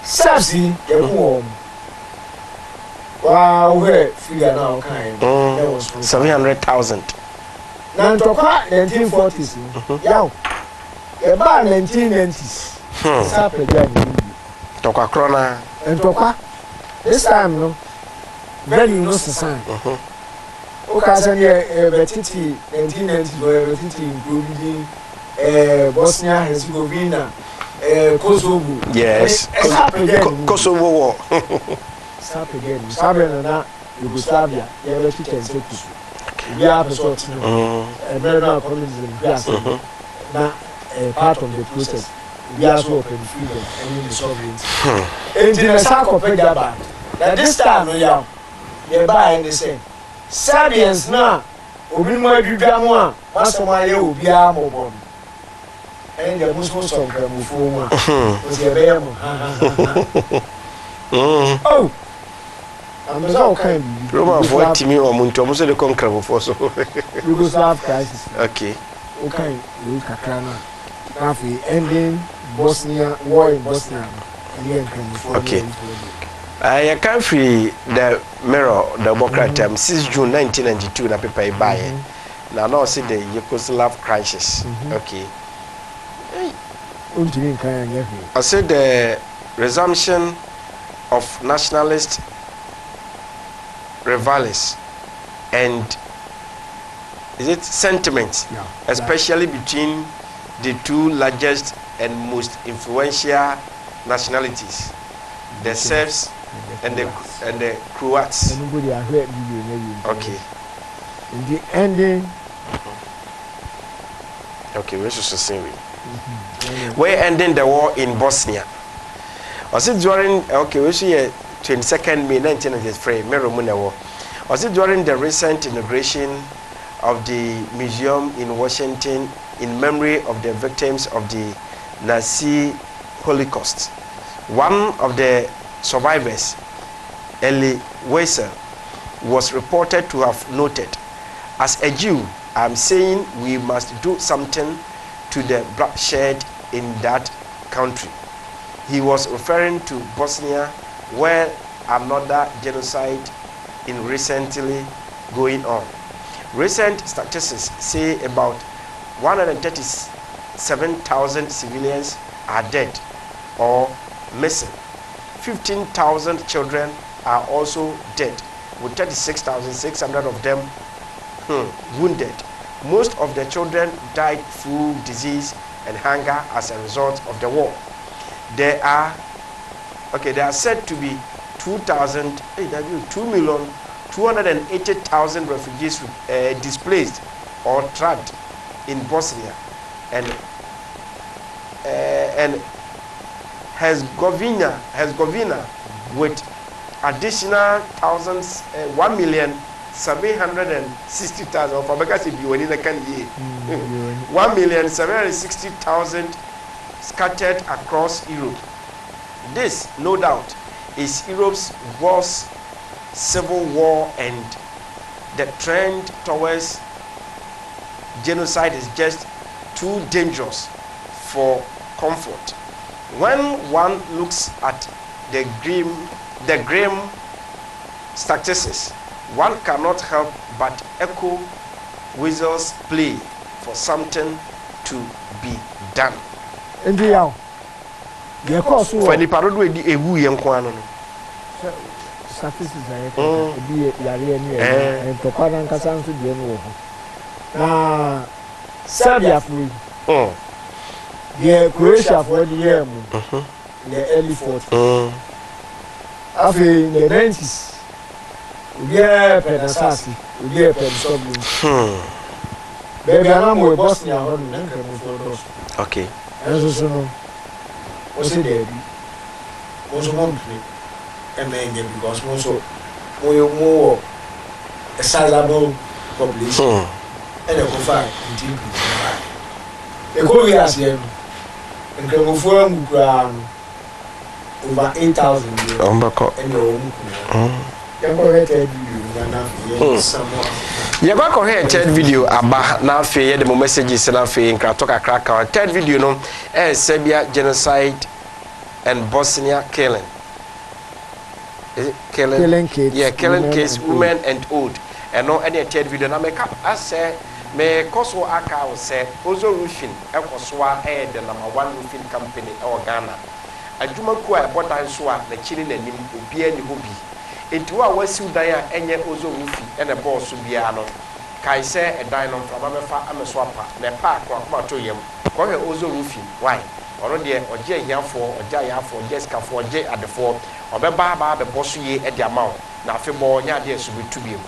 Sabsi, your home. Wow, where figure now kind. 700,000. Now, 1940s. Yow. About 1990s. It's happened again. Tokwa krona. And Tokwa. This time, no. Very no sign. Okay, Betty, 1990s, where Betty including Bosnia Herzegovina, Kosovo. Yes. Kosovo war. Stop again. Sabena, Yugoslavia, Yellow Chicken Circus. We have a sort of American communism. Now, part of the process. We are so open freedom and in the Soviets. And in a sack of Pejaba. That this time, they buy and they say, Serbians now, Obima Gudamwa, Masamaya will be a mobile. And the Muslim song can move forward. Was a bear. Oh, I'm so kind. Roma avoid me or Munto, so the conqueror before so. Yugoslav crisis. Okay. Okay, Kakana. Nafi ending Bosnia, war in Bosnia. Okay. I can't free the mirror, the Democrat 6 June 1992 na paper buy. Now now see the Yugoslav crisis. Okay. I said the resumption of nationalist rivals and is it sentiments, especially between the two largest and most influential nationalities, the Serbs and the Croats. Okay. In the ending. Okay, we should say we're ending the war in Bosnia. Was it during 22nd May 1993? Was it during the recent inauguration of the museum in Washington in memory of the victims of the Nazi Holocaust? One of the survivors, Elie Wiesel, was reported to have noted, "As a Jew, I'm saying we must do something to the bloodshed in that country." He was referring to Bosnia, where another genocide is recently going on. Recent statistics say about 137,000 civilians are dead or missing. 15,000 children are also dead, with 36,600 of them wounded. Most of the children died through disease and hunger as a result of the war. There are said to be 2,280,000 refugees displaced or trapped in Bosnia and Herzegovina, with additional 1,760,000 of America's 1,760,000 scattered across Europe. This, no doubt, is Europe's worst civil war, and the trend towards genocide is just too dangerous for comfort. When one looks at the grim statistics, one cannot help but echo Wiesel's plea for something to be done. For the parody, a woo young one. Statistics and Toparan Kasan to the end. Now, Serbia free. Croatia for the year, the early 40s. After in the 90s, we get Penasasi, we get Penasasi. Baby, I'm with Bosnia. Okay. And so, what's it there? What's one play? And then because more a sizable population and a confined in the Koreans here and can form over 8,000 and your own. You're going to hear third video about now fear the messages and I think I talk a crack. Third video no Serbia genocide and Bosnia killing. Is it killing? Killing kids. Yeah, killing kids, women and old. And no any third video. Now make up. I say me koso aka will say Ozo Roofing. I koswa the #1 roofing company or Ghana. Adwuma ku a bodan so a na chiri nanim obi ani ho bi enti wa wasiu dan a enye Ozo Roofing e na boss bia no kai se edan no fra ba mefa ameso apa na pa akwa to yam ko he Ozo Roofing why ono de oje hiafo oje ayafo oje skafo oje adefo obeba ba be boss ye e de amaw na afebo nya de subetu biem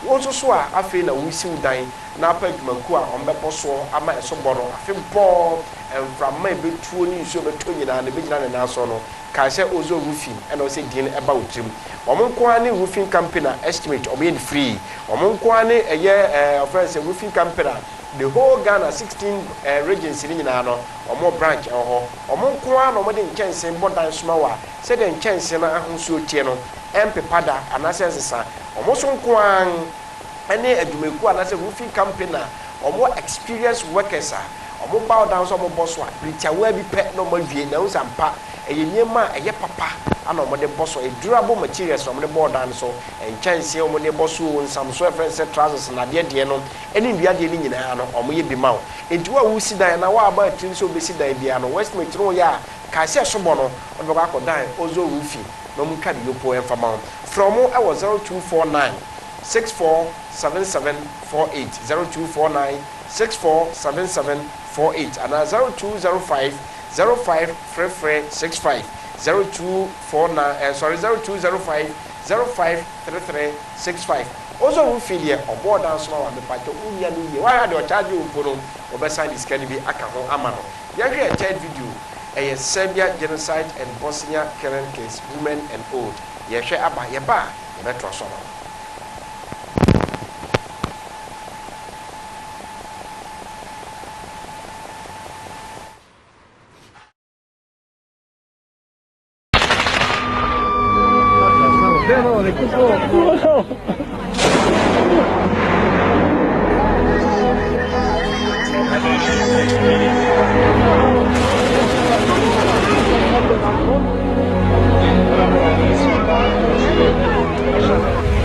Ozo so a afi na wisiu dan na pa adwumaku a ombebo so ama eso boro afebo from my betuo ni nsuo beto nyina na begina na naso no ka se Ozo Roofing and o se din eba otrim omonko ani roofing company estimate omo free omonko ani eye friends roofing company the whole Ghana 16 regions ni nyina no omo branch omonko an omo de nkense bodan soma wa se de nkense na ahonsuo tie no empepada anase sesa omo so nko an ene adumeku anase roofing company omo experienced workers omo bow down so omo boss wa britawa bi pe no mo wie na usampa enyema eye papa ana omo de boss e durable materials omo de board down so enchanse omo de boss wo nsam so friends trousers na de no eni ndua de ni nyina no omo ye bi mawo enti wa wu sidan na wa ba tin so be sidan bia no westmate no ya ka se so bo no odo ba ko dan Ozo Roofing no mu ka de yopo enfama from I was 0249 647748 0249 647748 and 0205 053365 0249 0205 053365 Ozo Roofing here obo dan so wa me pato unya no ye wa de o charge uporo obesa this can be aka ho amano ya hwe a third video a Serbia genocide and Bosnia killing case women and old ye hwe aba ye ba ye betro so no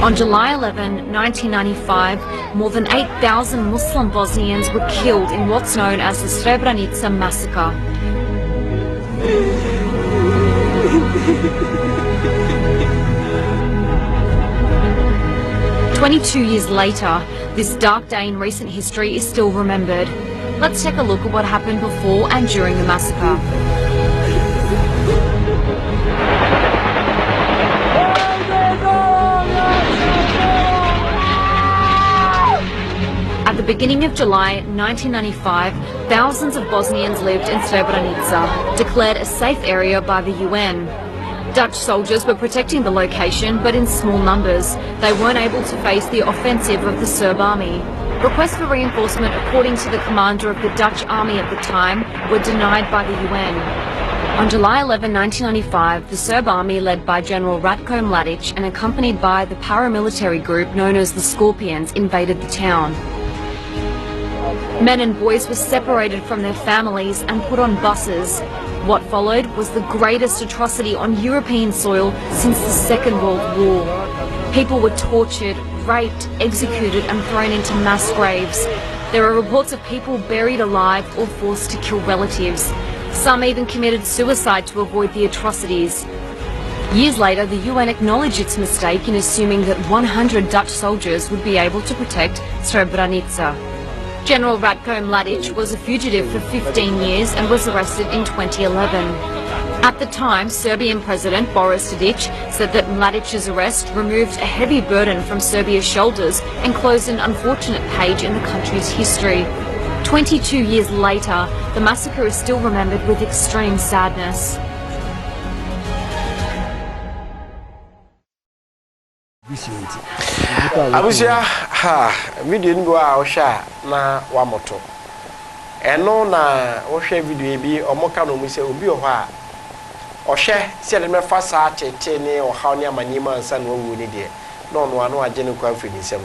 On July 11, 1995, more than 8,000 Muslim Bosnians were killed in what's known as the Srebrenica massacre. "22 years later, this dark day in recent history is still remembered. Let's take a look at what happened before and during the massacre. At the beginning of July 1995, thousands of Bosnians lived in Srebrenica, declared a safe area by the UN. Dutch soldiers were protecting the location, but in small numbers. They weren't able to face the offensive of the Serb army. Requests for reinforcement, according to the commander of the Dutch army at the time, were denied by the UN. On July 11, 1995, the Serb army, led by General Ratko Mladic and accompanied by the paramilitary group known as the Scorpions, invaded the town. Men and boys were separated from their families and put on buses. What followed was the greatest atrocity on European soil since the Second World War. People were tortured, raped, executed and thrown into mass graves. There are reports of people buried alive or forced to kill relatives. Some even committed suicide to avoid the atrocities. Years later, the UN acknowledged its mistake in assuming that 100 Dutch soldiers would be able to protect Srebrenica. General Ratko Mladic was a fugitive for 15 years and was arrested in 2011. At the time, Serbian President Boris Tadic said that Mladic's arrest removed a heavy burden from Serbia's shoulders and closed an unfortunate page in the country's history. 22 years later, the massacre is still remembered with extreme sadness. Abusia video ni wa osha na wa moto eno na wo hwe video bi omoka no mu se obi o ha ohwe se le mefa sa cheche ni o ha ni amanyima ansa no wu ni de no no anu age ne kwa fini sem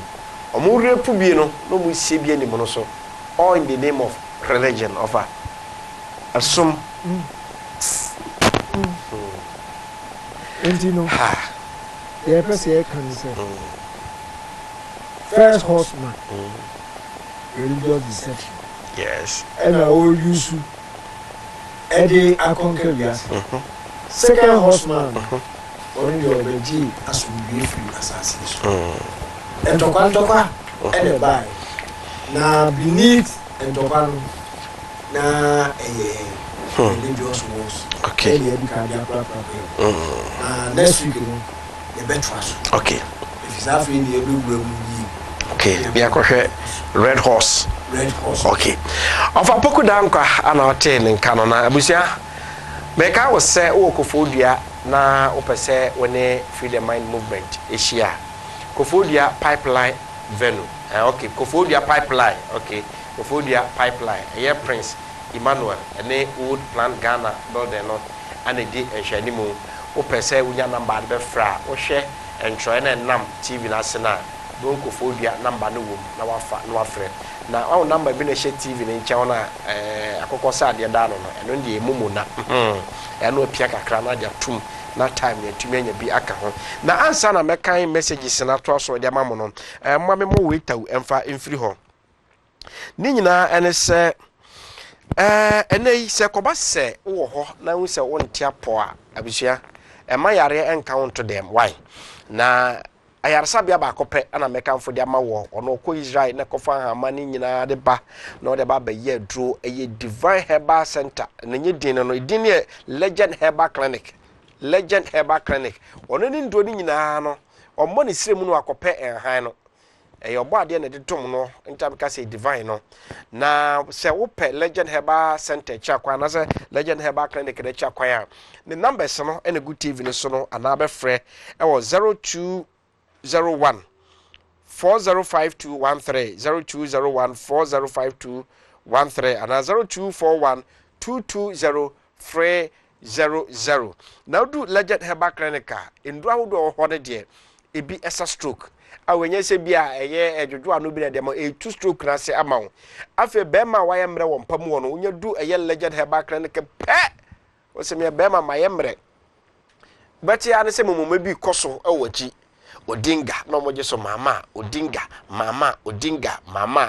omo repu bi no no mu se bi ani mo no so all in the name of religion of asum Entino. The person can say first horseman. Religious deception. Yes. And I will use you. Eddie Akonkevias. Second horseman. Only your G as we be free assassination. And Toka and a buy. Now beneath and Tokan na religious wars. Okay. Next week, the best. Okay. If it's half in the okay, we are Red Horse. Red Horse. Okay. Of a poco danka and our tail in Canona, Abusia. Make I was say, oh, Kofodia, na opese when a free the mind movement, Asia. Kofodia pipeline venue. Okay, Kofodia pipeline. Okay, Kofodia pipeline. A Prince Emmanuel, and a old plant Ghana, Golden North, and a day and Shanimu. Opese, we are number the fra, or share and try and nam TV Nasana. Don't Kofodia number no womb, no afraid. Now, our number been a share TV in China, a cocosa, dear Dano, and only a mumuna. And no piaka crana, their tomb, not time yet to many be alcohol. Now, answer na make kind messages and I trust or their mammonon, and mamma more wait and far in free home. Nina and it's and they say, Cobas say, oh, now we say one tear poor, Abisia, and my area encounter them. Why? Now, I had Sabia Bacope and I make for their maw or no Israel, Nakofa, her money in the bar, nor the Baba ye drew a divine herbal center, and then you dinner legend herbal clinic. Legend herbal clinic, or any doing in a or money ceremony cope and hino. A your body and the tomono, in time can say divine. Now, say, Ope legend herbal center, Chakwana, legend herbal clinic, and the Chakwaya. The number sono and a good TV sono, another friend, I was 0201 405213 0201 405213 and 0241 220 now do legend herbal clinic in do holiday e be esa stroke awenye se bia eye edwodo anu bi na dem e two stroke na se amawo afi bema waye mre wo mpam wo no unya du eye legend herbal clinic pe wo se me bema maye mre beti ya ne se momoma bi koso e wachi Odinga no moje so mama Odinga mama Odinga mama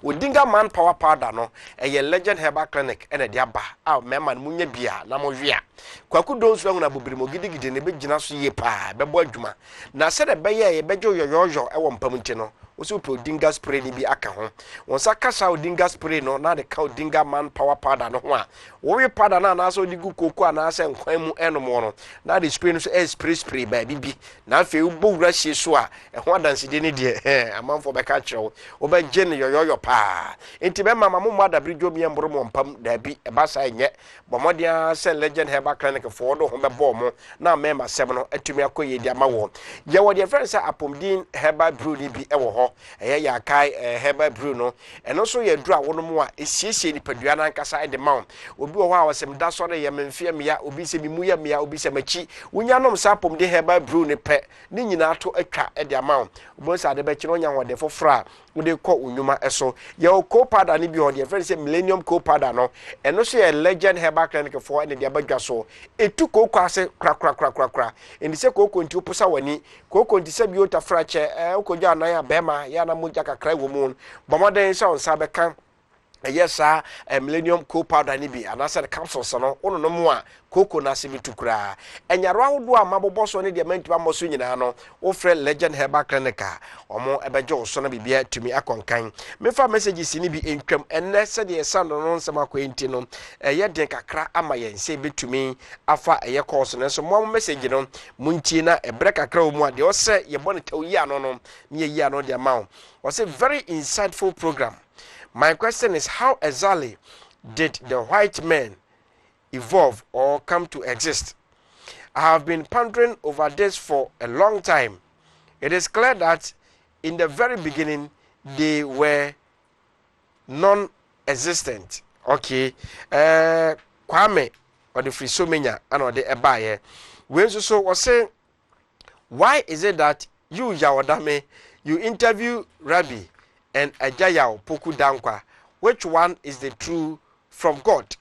Odinga man power powder no eye legend herbal clinic ene de aba a mema munya bia na mo hwea kwaku don so na bobiri mo gidigide ne begina so ye pa bebo adwuma na se de beye ye bejo yoyoyo e wo mpam nti no wo so Odinga spray ni bi aka ho won sa kasa Odinga spray no na de ka Odinga man power powder no ho a wo we powder na so digu koko na se nkwan mu enomo no na de spray no so spray ba bibi na fe bowura hye so a ho adanse de ne de amanfo be ka kire wo be je ne yoyoyo pa enti be mama mo adabridwo mi embro mo mpam da bi e ba sa enye bomodia se legend herbal clinic for do ho be bo mo na mema sem no atumi akoye di ama wo ye wo de friend say apomdin herbal brew ni bi e wo ho eye ya kai herbal brew no eno so ye dru a wo no mo a esiesie ni padua na nkasa e de ma obi wo ho a wasem da so ye memfie mia obi se mi mu ya mia obi se machi wonya nom sa apomdin herbal brew ni pe ni nyina ato atwa e de ama wo sa de be kire onya ho de fofra wo de ko unyuma eso ye o co powder ni bi ho de friend say millennium co powder no eno so ye legend herbal clinic for ene de abadwa so etu koko ase kra eni se koko nti opusa wani koko nti se bi ota frache okoja anan abema ya na moja kakra wo mu bomoden se on sa be kan yes millennium co powder ni bi anasa the capsules no ono no mu a koko na se bitukura enyaro awodo a mabobo so ne de mantiba moso nyina no wo frɛ legend herbal clinic omo ebejo so na bibia tumi akonkan mefa messages ni bi entwam enne se de sand no nsema kwenti no ye den kakra ama yen se betumi afa ye course no so mo message no munti na ebre kakra mu a de o se ye bone tawi ano no ne ye yi ano de ma o se very insightful program. My question is, how exactly did the white men evolve or come to exist? I have been pondering over this for a long time. It is clear that in the very beginning, they were non-existent. Okay. Kwame, or the Frisomenya, and or the Ebaye. We also was saying, why is it that you, Yawadame, you interview Rabbi and Ajayao Poku Dankwa, which one is the true from God?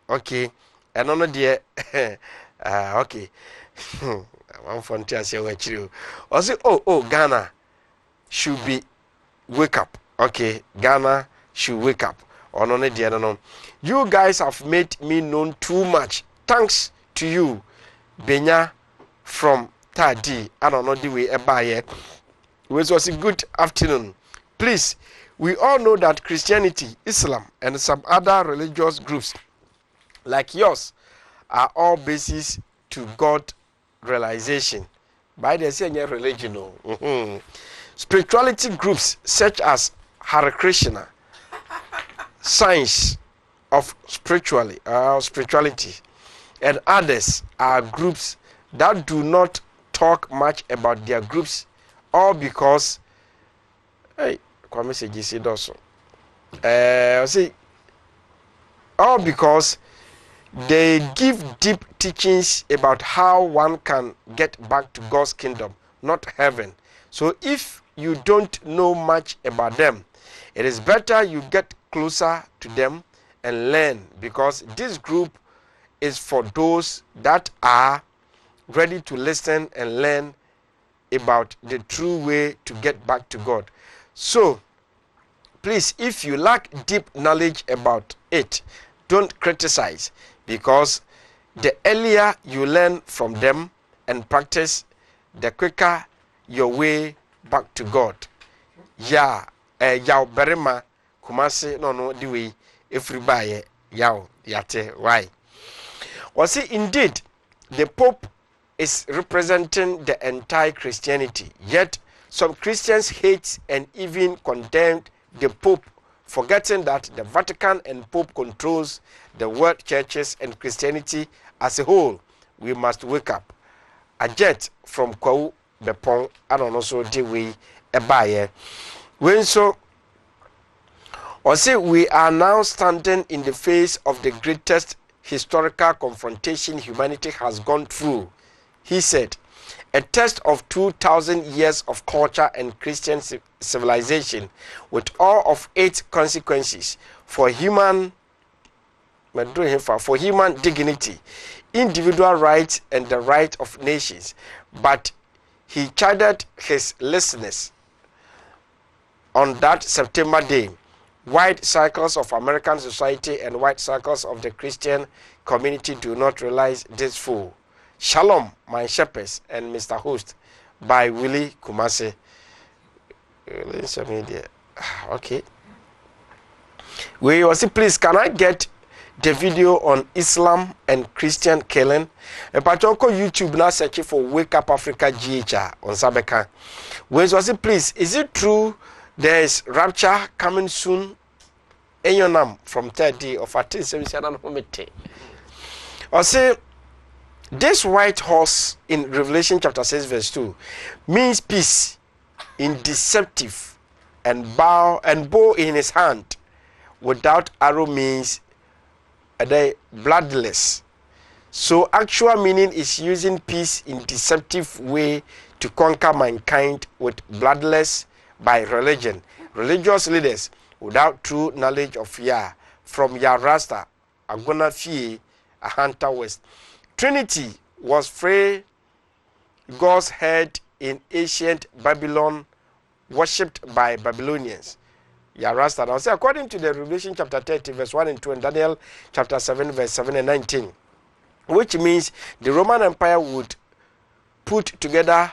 Okay, and on the Okay. One frontier say we chill. Or say, oh, Ghana should be wake up. Okay, Ghana should wake up. Or no, no. You guys have made me known too much. Thanks to you, Benya from Tadi. I don't know the way Ebaye. Which was a good afternoon. Please, we all know that Christianity, Islam, and some other religious groups like yours are all basis to God realization. By the same religion, spirituality groups such as Hare Krishna, Science of Spirituality, and others are groups that do not talk much about their groups, all because all because they give deep teachings about how one can get back to God's kingdom, not heaven. So if you don't know much about them, it is better you get closer to them and learn, because this group is for those that are ready to listen and learn about the true way to get back to God. So please, if you lack deep knowledge about it, don't criticize, because the earlier you learn from them and practice, the quicker your way back to God. Ya berema kumase no the way everybody yaw yate why. Was it indeed the Pope is representing the entire Christianity, yet some Christians hate and even condemn the Pope, forgetting that the Vatican and Pope controls the world churches and Christianity as a whole. We must wake up. A jet from Kwau Bepong, I don't know, so the way a buyer. When so, or say we are now standing in the face of the greatest historical confrontation humanity has gone through. He said, a test of 2,000 years of culture and Christian civilization, with all of its consequences for human dignity, individual rights, and the right of nations. But he chided his listeners on that September day. Wide circles of American society and wide circles of the Christian community do not realize this full. Shalom, my shepherds and Mr. Host, by Willie Kumase. Okay. We also, please, can I get the video on Islam and Christian killing? And Pachonko YouTube now searching for Wake Up Africa GHR on Sabeka. We also, please, is it true there is rapture coming soon? Enyonam from 30 of 1377 or say this white horse in Revelation chapter 6 verse 2 means peace in deceptive, and bow and bow in his hand without arrow means bloodless. So actual meaning is using peace in deceptive way to conquer mankind with bloodless by religion. Religious leaders without true knowledge of Yah, from Yah Rasta, Agona Fie, a hunter west. Trinity was free God's head in ancient Babylon, worshipped by Babylonians. Yah Rasta. Now say according to the Revelation chapter 30 verse 1 and 2 and Daniel chapter 7 verse 7 and 19, which means the Roman Empire would put together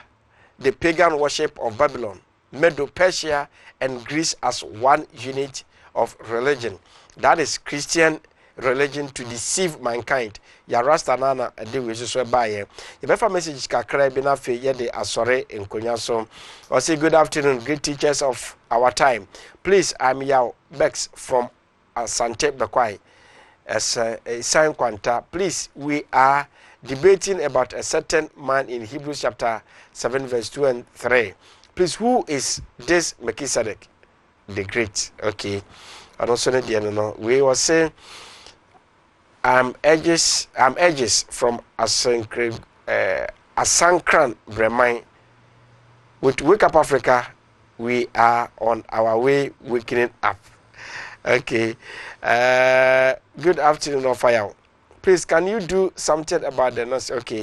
the pagan worship of Babylon, Medo-Persia, and Greece as one unit of religion. That is Christian religion to deceive mankind. Ya rasta nana ade we so ba ye. You befa message kakra bi na fe ye de asore enkonya so. Or say good afternoon, great teachers of our time. Please, I'm Yao Bex from Asante Bekwai. As a sign quanta. Please, we are debating about a certain man in Hebrews chapter 7 verse 2 and 3. Please, who is this Melchizedek the Great? Okay. And also no. We were saying I'm edges from Asankran Bremai. With Wake Up Africa, we are on our way waking up. Okay. Good afternoon, Ofayao. Please, can you do something about the nurse? Okay.